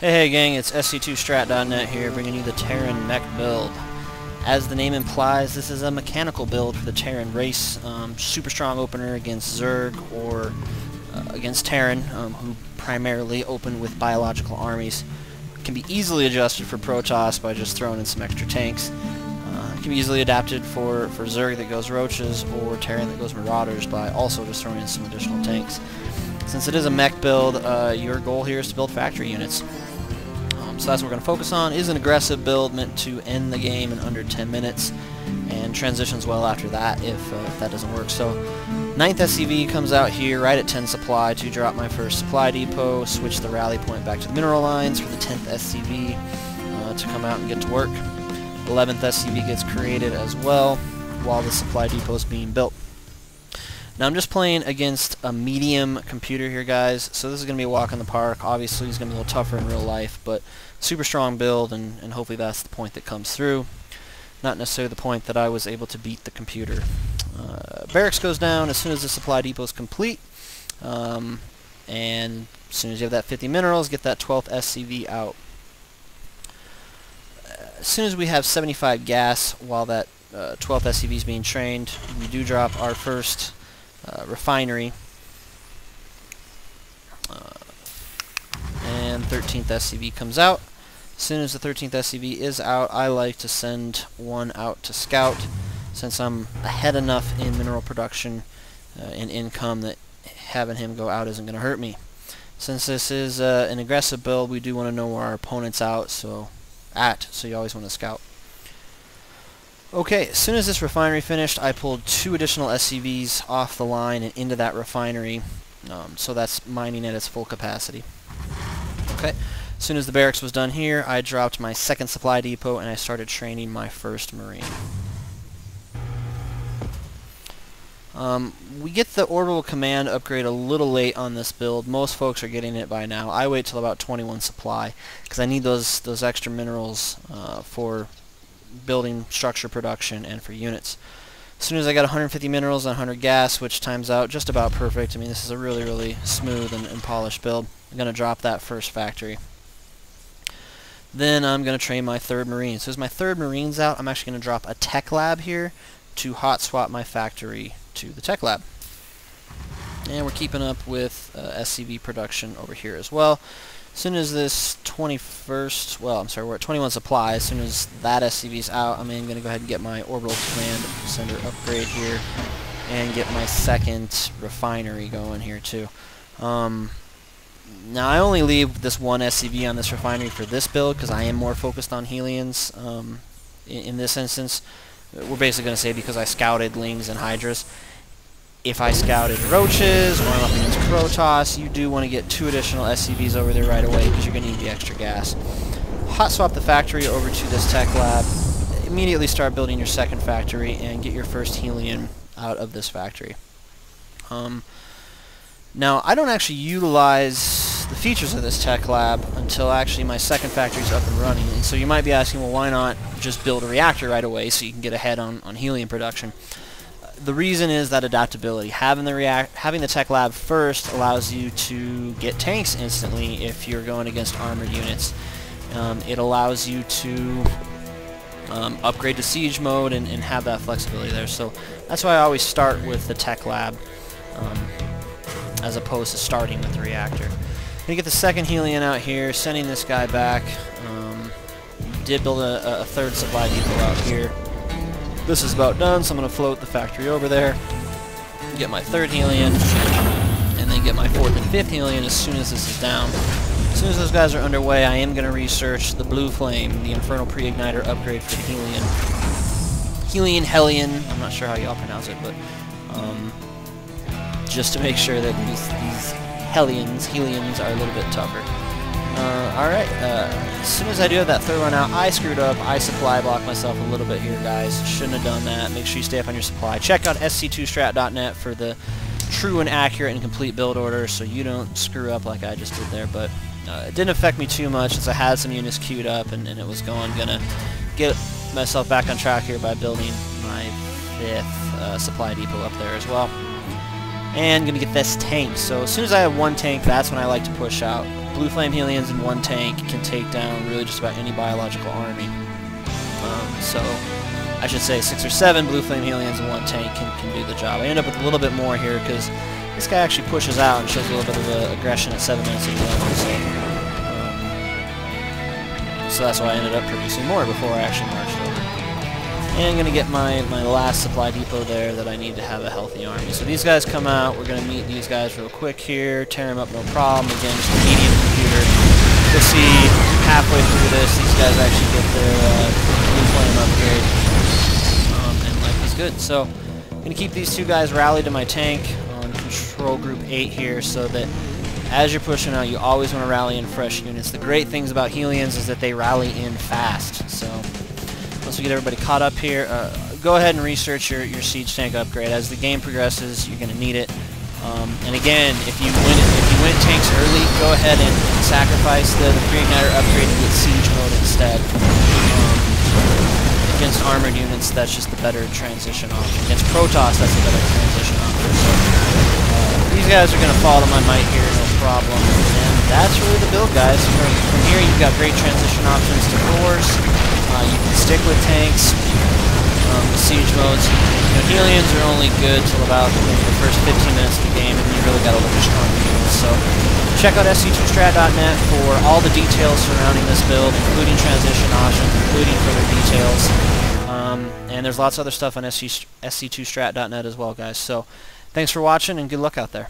Hey gang, it's SC2Strat.net here, bringing you the Terran Mech build. As the name implies, this is a mechanical build for the Terran race. Super strong opener against Zerg or against Terran, who primarily open with biological armies. Can be easily adjusted for Protoss by just throwing in some extra tanks. Can be easily adapted for Zerg that goes Roaches or Terran that goes Marauders by also just throwing in some additional tanks. Since it is a mech build, your goal here is to build factory units. So that's what we're going to focus on. It is an aggressive build meant to end the game in under 10 minutes and transitions well after that if that doesn't work. So 9th SCV comes out here right at 10 supply to drop my first supply depot, switch the rally point back to the mineral lines for the 10th SCV to come out and get to work. 11th SCV gets created as well while the supply depot is being built. Now I'm just playing against a medium computer here, guys, so this is going to be a walk in the park. Obviously he's going to be a little tougher in real life, but super strong build, and hopefully that's the point that comes through. Not necessarily the point that I was able to beat the computer. Barracks goes down as soon as the supply depot is complete, and as soon as you have that 50 minerals, get that 12th SCV out. As soon as we have 75 gas while that 12th SCV is being trained, we do drop our first Refinery, and 13th SCV comes out. As soon as the 13th SCV is out, I like to send one out to scout, since I'm ahead enough in mineral production and income that having him go out isn't going to hurt me. Since this is an aggressive build, we do want to know where our opponent's out, so you always want to scout. Okay, as soon as this refinery finished, I pulled 2 additional SCVs off the line and into that refinery, so that's mining at its full capacity. Okay, as soon as the barracks was done here, I dropped my 2nd supply depot and I started training my 1st Marine. We get the orbital command upgrade a little late on this build. Most folks are getting it by now. I wait till about 21 supply because I need those extra minerals for building structure production and for units. As soon as I got 150 minerals and 100 gas, which times out just about perfect, I mean this is a really smooth and polished build, I'm going to drop that first factory. Then I'm going to train my 3rd Marine. So as my 3rd Marine's out, I'm actually going to drop a tech lab here to hot swap my factory to the tech lab. And we're keeping up with SCV production over here as well. As soon as this 21st, well, I'm sorry, we're at 21 supply. As soon as that SCV's out, I'm going to go ahead and get my orbital command center upgrade here and get my 2nd refinery going here too. Now I only leave this one SCV on this refinery for this build because I am more focused on Hellions in this instance. We're basically going to say because I scouted Lings and Hydras. If I scouted Roaches or I'm up against Protoss, you do want to get 2 additional SCVs over there right away because you're going to need the extra gas. Hot swap the factory over to this tech lab. Immediately start building your 2nd factory and get your first Hellion out of this factory. Now, I don't actually utilize the features of this tech lab until actually my 2nd factory is up and running. And so you might be asking, well, why not just build a reactor right away so you can get ahead on Hellion production? The reason is that adaptability. Having the tech lab first allows you to get tanks instantly if you're going against armored units. It allows you to upgrade to siege mode and have that flexibility there. So that's why I always start with the tech lab as opposed to starting with the reactor. I'm going to get the 2nd Hellion out here, sending this guy back. Did build a 3rd supply depot out here. This is about done, so I'm going to float the factory over there, get my 3rd Hellion, and then get my 4th and 5th Hellion as soon as this is down. As soon as those guys are underway, I am going to research the Blue Flame, the Infernal Pre-Ignitor upgrade for Hellion. Hellion, I'm not sure how y'all pronounce it, but just to make sure that these Hellions are a little bit tougher. Alright, as soon as I do have that 3rd one out, I screwed up. I supply blocked myself a little bit here, guys. Shouldn't have done that. Make sure you stay up on your supply. Check out SC2Strat.net for the true and accurate and complete build order so you don't screw up like I just did there. But it didn't affect me too much since I had some units queued up and it was going. Gonna get myself back on track here by building my 5th supply depot up there as well. And gonna get this tank. So as soon as I have 1 tank, that's when I like to push out. Blue Flame Hellions in one tank can take down really just about any biological army. So I should say 6 or 7 Blue Flame Hellions in one tank can do the job. I end up with a little bit more here because this guy actually pushes out and shows a little bit of aggression at 7 minutes of the so that's why I ended up producing more before I actually marched over. And I'm going to get my last supply depot there that I need to have a healthy army. So these guys come out. We're going to meet these guys real quick here. Tear them up, no problem. Again, just a medium computer. You'll see halfway through this, these guys actually get their blue flame upgrade. And life is good. So I'm going to keep these 2 guys rallied to my tank on control group 8 here so that as you're pushing out, you always want to rally in fresh units. The great things about Hellions is that they rally in fast. So once we get everybody caught up here, go ahead and research your siege tank upgrade. As the game progresses, you're going to need it. And again, if you win tanks early, go ahead and sacrifice the Pre-Ignitor upgrade and get siege mode instead. Against armored units, that's just the better transition option. Against Protoss, that's a better transition option. So these guys are going to fall to my might here, no problem. And that's really the build, guys. From here, you've got great transition options to cores. You can stick with tanks, the siege modes. You know, Hellions are only good till about the first 15 minutes of the game, and you really got to look at strong units. So check out sc2strat.net for all the details surrounding this build, including transition options, including further details. And there's lots of other stuff on sc2strat.net as well, guys. So thanks for watching, and good luck out there.